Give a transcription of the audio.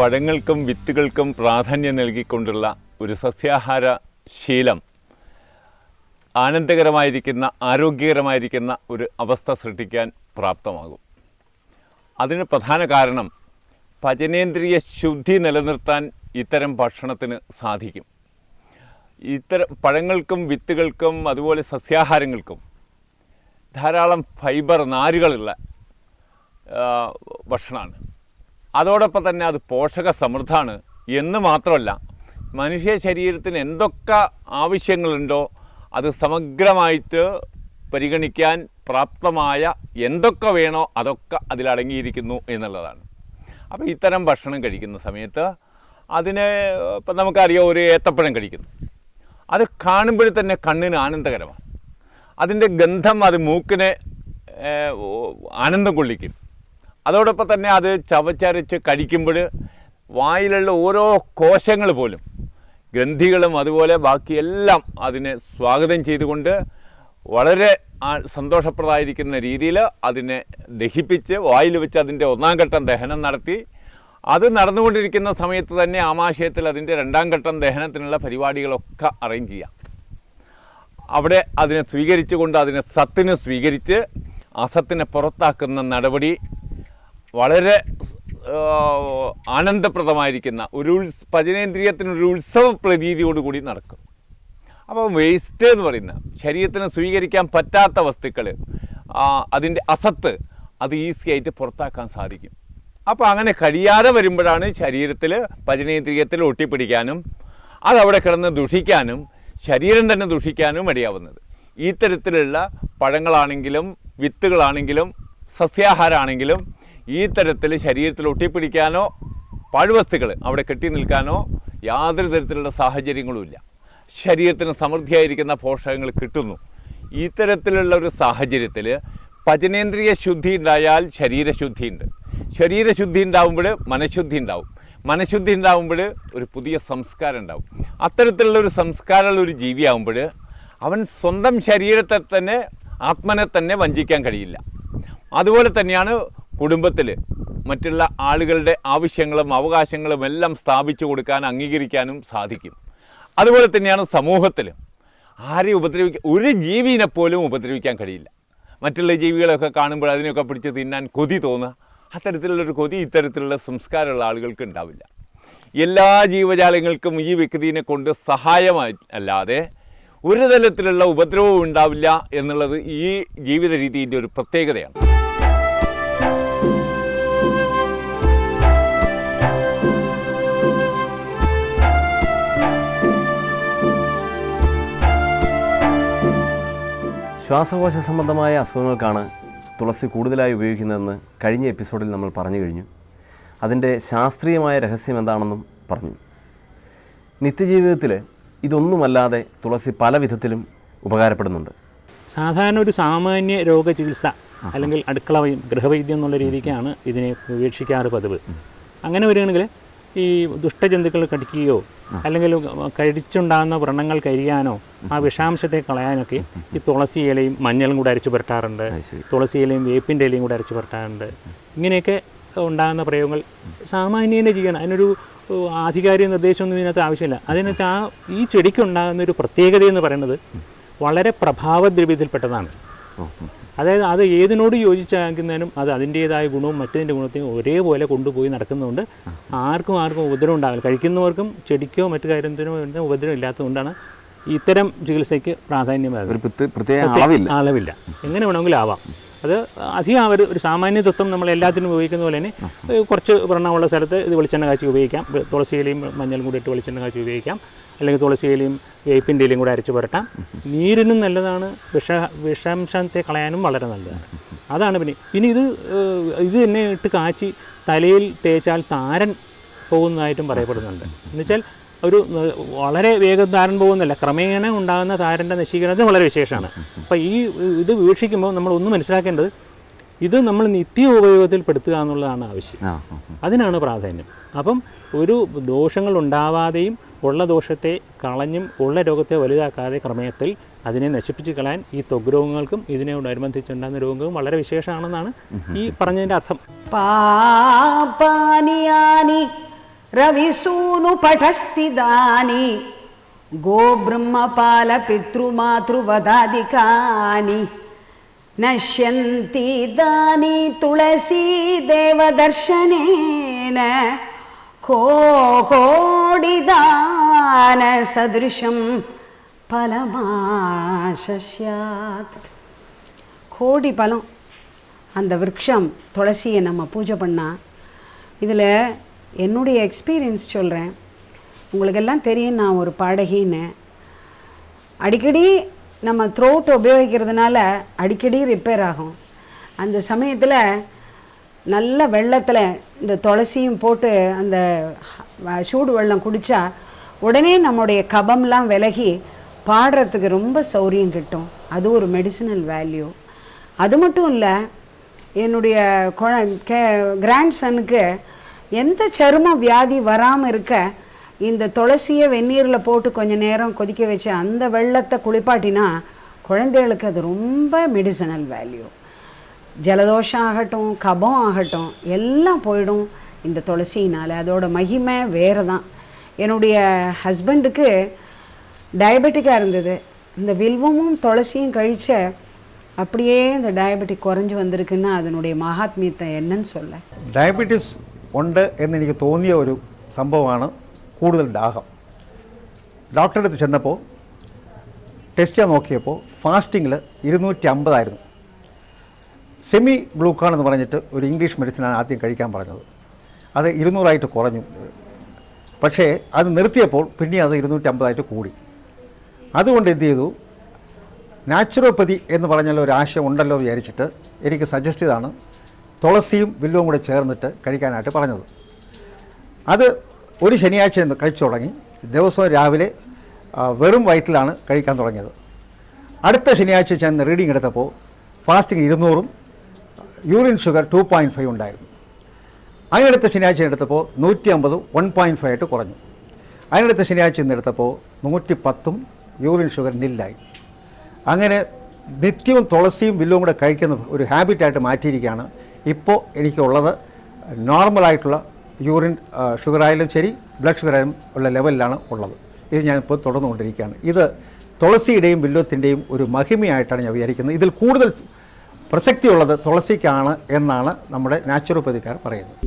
പഴങ്ങൾക്കും വിത്തുകൾക്കും പ്രാധാന്യം നൽകിക്കൊണ്ടുള്ള ഒരു സസ്യാഹാര ശീലം ആനന്ദകരമായിരിക്കുന്ന ആരോഗ്യകരമായിരിക്കുന്ന ഒരു അവസ്ഥ സൃഷ്ടിക്കാൻ പ്രാപ്തമാകും. അതിന് പ്രധാന കാരണം പചനേന്ദ്രിയ ശുദ്ധി നിലനിർത്താൻ ഇത്തരം ഭക്ഷണത്തിന് സാധിക്കും. പഴങ്ങൾക്കും വിത്തുകൾക്കും അതുപോലെ സസ്യാഹാരങ്ങൾക്കും ധാരാളം ഫൈബർ നാരുകളുള്ള ഭക്ഷണമാണ്. അതോടൊപ്പം തന്നെ അത് പോഷക സമൃദ്ധമാണ് എന്ന് മാത്രമല്ല, മനുഷ്യ ശരീരത്തിന് എന്തൊക്കെ ആവശ്യങ്ങളുണ്ടോ അത് സമഗ്രമായിട്ട് പരിഗണിക്കാൻ പ്രാപ്തമായ എന്തൊക്കെ വേണോ അതൊക്കെ അതിലടങ്ങിയിരിക്കുന്നു എന്നുള്ളതാണ്. അപ്പോൾ ഇത്തരം ഭക്ഷണം കഴിക്കുന്ന സമയത്ത് അതിന് ഇപ്പം നമുക്കറിയാം, ഒരു ഏത്തപ്പഴം കഴിക്കുന്നു, അത് കാണുമ്പോൾ തന്നെ കണ്ണിന് ആനന്ദകരമാണ്. അതിൻ്റെ ഗന്ധം അത് മൂക്കിനെ ആനന്ദം കൊള്ളിക്കും. അതോടൊപ്പം തന്നെ അത് ചവച്ചരച്ച് കഴിക്കുമ്പോൾ വായിലുള്ള ഓരോ കോശങ്ങൾ പോലും ഗ്രന്ഥികളും അതുപോലെ ബാക്കിയെല്ലാം അതിനെ സ്വാഗതം ചെയ്തുകൊണ്ട് വളരെ സന്തോഷപ്രദമായിരിക്കുന്ന രീതിയിൽ അതിനെ ദഹിപ്പിച്ച് വായിൽ വെച്ച് അതിൻ്റെ ഒന്നാം ഘട്ടം ദഹനം നടത്തി, അത് നടന്നുകൊണ്ടിരിക്കുന്ന സമയത്ത് തന്നെ ആമാശയത്തിൽ അതിൻ്റെ രണ്ടാം ഘട്ടം ദഹനത്തിനുള്ള പരിപാടികളൊക്കെ അറേഞ്ച് ചെയ്യാം. അവിടെ അതിനെ സ്വീകരിച്ചുകൊണ്ട് അതിനെ സത്തിനെ സ്വീകരിച്ച് അസത്തിനെ പുറത്താക്കുന്ന നടപടി വളരെ ആനന്ദപ്രദമായിരിക്കുന്ന ഒരു പചനേന്ദ്രിയത്തിനൊരു ഉത്സവ പ്രതീതിയോടുകൂടി നടക്കും. അപ്പോൾ വേസ്റ്റ് എന്ന് പറയുന്ന ശരീരത്തിന് സ്വീകരിക്കാൻ പറ്റാത്ത വസ്തുക്കൾ, അതിൻ്റെ അസത്ത് അത് ഈസി ആയിട്ട് പുറത്താക്കാൻ സാധിക്കും. അപ്പോൾ അങ്ങനെ കഴിയാതെ വരുമ്പോഴാണ് ശരീരത്തിൽ പചനേന്ദ്രിയത്തിൽ ഒട്ടിപ്പിടിക്കാനും അതവിടെ കിടന്ന് ദുഷിക്കാനും ശരീരം തന്നെ ദുഷിക്കാനും ഇടയാവുന്നത്. ഈ തരത്തിലുള്ള പഴങ്ങളാണെങ്കിലും വിത്തുകളാണെങ്കിലും സസ്യാഹാരമാണെങ്കിലും ഈ തരത്തിൽ ശരീരത്തിൽ ഒട്ടിപ്പിടിക്കാനോ പാഴ്വസ്തുക്കൾ അവിടെ കെട്ടി നിൽക്കാനോ യാതൊരു തരത്തിലുള്ള സാഹചര്യങ്ങളുമില്ല. ശരീരത്തിന് സമൃദ്ധിയായിരിക്കുന്ന പോഷകങ്ങൾ കിട്ടുന്നു. ഇത്തരത്തിലുള്ള ഒരു സാഹചര്യത്തിൽ പചനേന്ദ്രിയ ശുദ്ധി ഉണ്ടായാൽ ശരീരശുദ്ധിയുണ്ട്. ശരീരശുദ്ധി ഉണ്ടാവുമ്പോൾ മനഃശുദ്ധി ഉണ്ടാവും. മനഃശുദ്ധി ഉണ്ടാവുമ്പോൾ ഒരു പുതിയ സംസ്കാരം ഉണ്ടാവും. അത്തരത്തിലുള്ള ഒരു സംസ്കാരമുള്ള ഒരു ജീവിയാവുമ്പോൾ അവൻ സ്വന്തം ശരീരത്തെ തന്നെ ആത്മനെ തന്നെ വഞ്ചിക്കാൻ കഴിയില്ല. അതുപോലെ തന്നെയാണ് കുടുംബത്തിൽ മറ്റുള്ള ആളുകളുടെ ആവശ്യങ്ങളും അവകാശങ്ങളും എല്ലാം സ്ഥാപിച്ചു കൊടുക്കാൻ അംഗീകരിക്കാനും സാധിക്കും. അതുപോലെ തന്നെയാണ് സമൂഹത്തിൽ ആരെയും ഒരു ജീവിനെ പോലും ഉപദ്രവിക്കാൻ കഴിയില്ല. മറ്റുള്ള ജീവികളൊക്കെ കാണുമ്പോൾ അതിനെയൊക്കെ പിടിച്ച് തിന്നാൻ കൊതി തോന്നുക, അത്തരത്തിലുള്ളൊരു കൊതി ഇത്തരത്തിലുള്ള സംസ്കാരമുള്ള ആളുകൾക്ക് ഉണ്ടാവില്ല. എല്ലാ ജീവജാലങ്ങൾക്കും ഈ വ്യക്തിനെ കൊണ്ട് സഹായമായി അല്ലാതെ ഒരു തരത്തിലുള്ള ഉപദ്രവവും ഉണ്ടാവില്ല എന്നുള്ളത് ഈ ജീവിത രീതിയുടെ ഒരു പ്രത്യേകതയാണ്. ശ്വാസകോശ സംബന്ധമായ അസുഖങ്ങൾക്കാണ് തുളസി കൂടുതലായി ഉപയോഗിക്കുന്നതെന്ന് കഴിഞ്ഞ എപ്പിസോഡിൽ നമ്മൾ പറഞ്ഞു കഴിഞ്ഞു. അതിൻ്റെ ശാസ്ത്രീയമായ രഹസ്യം എന്താണെന്നും പറഞ്ഞു. നിത്യജീവിതത്തിൽ ഇതൊന്നുമല്ലാതെ തുളസി പല വിധത്തിലും ഉപകാരപ്പെടുന്നുണ്ട്. സാധാരണ ഒരു സാമാന്യ രോഗചികിത്സ അല്ലെങ്കിൽ അടുക്കള ഗൃഹവൈദ്യം എന്നുള്ള രീതിക്കാണ് ഇതിനെ വീക്ഷിക്കാറ് പതിവ്. അങ്ങനെ വരികയാണെങ്കിൽ ഈ ദുഷ്ടജന്തുക്കൾ കടിക്കുകയോ അല്ലെങ്കിൽ കഴിച്ചുണ്ടാകുന്ന വ്രണങ്ങൾ കരിയാനോ ആ വിഷാംശത്തെ കളയാനൊക്കെ ഈ തുളസി ഇലയും മഞ്ഞളും കൂടെ അരച്ചു പുരട്ടാറുണ്ട്. തുളസി ഇലയും വേപ്പിൻ്റെ ഇലയും കൂടെ അരച്ചു പുരട്ടാറുണ്ട്. ഇങ്ങനെയൊക്കെ ഉണ്ടാകുന്ന പ്രയോഗങ്ങൾ സാമാന്യേന ചെയ്യണം. അതിനൊരു ആധികാരിക നിർദ്ദേശമൊന്നും ഇതിനകത്ത് ആവശ്യമില്ല. അതിനകത്ത് ഈ ചെടിക്കുണ്ടാകുന്ന ഒരു പ്രത്യേകത എന്ന് പറയുന്നത് വളരെ പ്രഭാവദ്രവ്യത്തിൽപ്പെട്ടതാണ്. അതായത് അത് ഏതിനോട് യോജിച്ചാക്കുന്നതിനും അത് അതിൻ്റേതായ ഗുണവും മറ്റതിൻ്റെ ഗുണത്തെയും ഒരേപോലെ കൊണ്ടുപോയി നടക്കുന്നതുകൊണ്ട് ആർക്കും ഉപദ്രവം ഉണ്ടാവില്ല. കഴിക്കുന്നവർക്കും ചെടിക്കോ മറ്റു കാര്യത്തിനോ ഉപദ്രവം ഇല്ലാത്തതുകൊണ്ടാണ് ഇത്തരം ചികിത്സയ്ക്ക് പ്രാധാന്യം. അളവില്ല, എങ്ങനെ വേണമെങ്കിലും ആവാം. അത് അധികം ഒരു സാമാന്യ തത്വം നമ്മൾ എല്ലാത്തിനും ഉപയോഗിക്കുന്ന പോലെ തന്നെ കുറച്ച് വ്രണമുള്ള സ്ഥലത്ത് ഇത് വെളിച്ചെണ്ണ കാച്ചി ഉപയോഗിക്കാം. തുളസിയിലയും മഞ്ഞളും കൂടി ഇട്ട് വെളിച്ചെണ്ണ കാച്ചി ഉപയോഗിക്കാം. അല്ലെങ്കിൽ തുളസിയിലയും വേപ്പിൻ്റെ ഇലയും കൂടെ അരച്ച് പുരട്ടാം. നീരിനും നല്ലതാണ്, വിഷാംശത്തെ കളയാനും വളരെ നല്ലതാണ്. അതാണ് പിന്നെ ഇത് തന്നെ ഇട്ട് കാച്ചി തലയിൽ തേച്ചാൽ താരൻ പോകുന്നതായിട്ടും പറയപ്പെടുന്നുണ്ട്. എന്നുവെച്ചാൽ ഒരു വളരെ വേഗം താരൻ പോകുന്നല്ല, ക്രമേണ ഉണ്ടാകുന്ന താരൻ്റെ നശീകരണത്തിന് വളരെ വിശേഷമാണ്. അപ്പോൾ ഇത് വീക്ഷിക്കുമ്പോൾ നമ്മൾ ഒന്ന് മനസ്സിലാക്കേണ്ടത് ഇത് നമ്മൾ നിത്യ ഉപയോഗത്തിൽ പെടുത്തുക എന്നുള്ളതാണ് ആവശ്യം. അതിനാണ് പ്രാധാന്യം. അപ്പം ഒരു ദോഷങ്ങൾ ഉണ്ടാവാതെയും ഉള്ള ദോഷത്തെ കളഞ്ഞും ഉള്ള രോഗത്തെ വലുതാക്കാതെ ക്രമത്തിൽ അതിനെ നശിപ്പിച്ച് കളയാൻ ഈ ത്വഗ് രോഗങ്ങൾക്കും ഇതിനോടനുബന്ധിച്ചുണ്ടാകുന്ന രോഗങ്ങളും വളരെ വിശേഷമാണെന്നാണ് ഈ പറഞ്ഞതിൻ്റെ അർത്ഥം. പാപാനിയാനി రవిసూను పఠస్థిదాని గోబ్రహ్మపాల పితృమాతృవదాదికాని నశ్యంతి దాని తులసీ దేవదర్శనేన కోడిదాన సదృశం பலமாசஸ்யாத். கோடி பலம் அந்த விருட்சம் துளசியை நம்ம பூஜை பண்ணால். இதில் என்னுடைய எக்ஸ்பீரியன்ஸ் சொல்கிறேன். உங்களுக்கெல்லாம் தெரியும், நான் ஒரு பாடகின்னு. அடிக்கடி நம்ம த்ரோட் உபயோகிக்கிறதுனால அடிக்கடி ரிப்பேர் ஆகும். அந்த சமயத்தில் நல்ல வெள்ளத்தில் இந்த துளசியும் போட்டு அந்த சூடு வெள்ளம் குடித்தா உடனே நம்முடைய கபம்லாம் விலகி பாடுறதுக்கு ரொம்ப சௌரியம் கிட்டும். அது ஒரு மெடிசினல் வேல்யூ. அது மட்டும் இல்லை, என்னுடைய கிராண்ட்சனுக்கு எந்த சரும வியாதி வராமல் இருக்க இந்த துளசியை வெந்நீரில் போட்டு கொஞ்சம் நேரம் கொதிக்க வச்சு அந்த வெள்ளத்தை குளிப்பாட்டினா குழந்தைகளுக்கு அது ரொம்ப மெடிசினல் வேல்யூ. ஜலதோஷம் ஆகட்டும், கபம் ஆகட்டும், எல்லாம் போயிடும் இந்த துளசினால். அதோட மகிமை வேறு தான். என்னுடைய ஹஸ்பண்டுக்கு டயபெட்டிக்காக இருந்தது. இந்த வில்வமும் துளசியும் கழிச்ச அப்படியே இந்த டயபெட்டிக் குறைஞ்சி வந்திருக்குன்னா அதனுடைய മഹാത്മ്യത്തെ என்னன்னு சொல்ல. ഡയബറ്റീസ് ഉണ്ട് എന്നെനിക്ക് തോന്നിയ ഒരു സംഭവമാണ് കൂടുതൽ ദാഹം. ഡോക്ടറുടെ അടുത്ത് ചെന്നപ്പോൾ ടെസ്റ്റ് ചെയ്യാൻ നോക്കിയപ്പോൾ ഫാസ്റ്റിങ്ങിൽ 250 ആയിരുന്നു. സെമി ഗ്ലൂക്കോൺ എന്ന് പറഞ്ഞിട്ട് ഒരു ഇംഗ്ലീഷ് മെഡിസിനാണ് ആദ്യം കഴിക്കാൻ പറഞ്ഞത്. അത് 200 കുറഞ്ഞു. പക്ഷേ അത് നിർത്തിയപ്പോൾ പിന്നെ അത് 250 കൂടി. അതുകൊണ്ട് എന്ത് ചെയ്തു, നാച്ചുറോപ്പതി എന്ന് പറഞ്ഞാൽ ഒരു ആശയം ഉണ്ടല്ലോ വിചാരിച്ചിട്ട് എനിക്ക് സജസ്റ്റ് ചെയ്താണ് തുളസിയും വില്വവും കൂടെ ചേർന്നിട്ട് കഴിക്കാനായിട്ട് പറഞ്ഞത്. അത് ഒരു ശനിയാഴ്ച കഴിച്ചു തുടങ്ങി. ദിവസവും രാവിലെ വെറും വയറ്റിലാണ് കഴിക്കാൻ തുടങ്ങിയത്. അടുത്ത ശനിയാഴ്ച ഞാൻ റീഡിംഗ് എടുത്തപ്പോൾ ഫാസ്റ്റിംഗ് 200-ഉം യൂറിൻ ഷുഗർ 2.5 ഉണ്ടായിരുന്നു. അതിനടുത്ത ശനിയാഴ്ച എടുത്തപ്പോൾ 150 1.5 ആയിട്ട് കുറഞ്ഞു. അതിനടുത്ത ശനിയാഴ്ച എടുത്തപ്പോൾ 110-ഉം യൂറിൻ ഷുഗർ നില്ലായി. അങ്ങനെ നിത്യവും തുളസിയും വില്വവും കൂടെ കഴിക്കുന്ന ഒരു ഹാബിറ്റായിട്ട് മാറ്റിയിരിക്കുകയാണ്. ഇപ്പോൾ എനിക്കുള്ളത് നോർമലായിട്ടുള്ള യൂറിൻ ഷുഗർ ആയാലും ശരി, ബ്ലഡ് ഷുഗർ ആയാലും ഉള്ള ലെവലിലാണ് ഉള്ളത്. ഇത് ഞാനിപ്പോൾ തുടർന്നുകൊണ്ടിരിക്കുകയാണ്. ഇത് തുളസിയുടെയും വില്വത്തിൻ്റെയും ഒരു മഹിമയായിട്ടാണ് ഞാൻ വിചാരിക്കുന്നത്. ഇതിൽ കൂടുതൽ പ്രസക്തിയുള്ളത് തുളസിക്കാണ് എന്നാണ് നമ്മുടെ നാച്ചുറോപ്പതിക്കാർ പറയുന്നത്.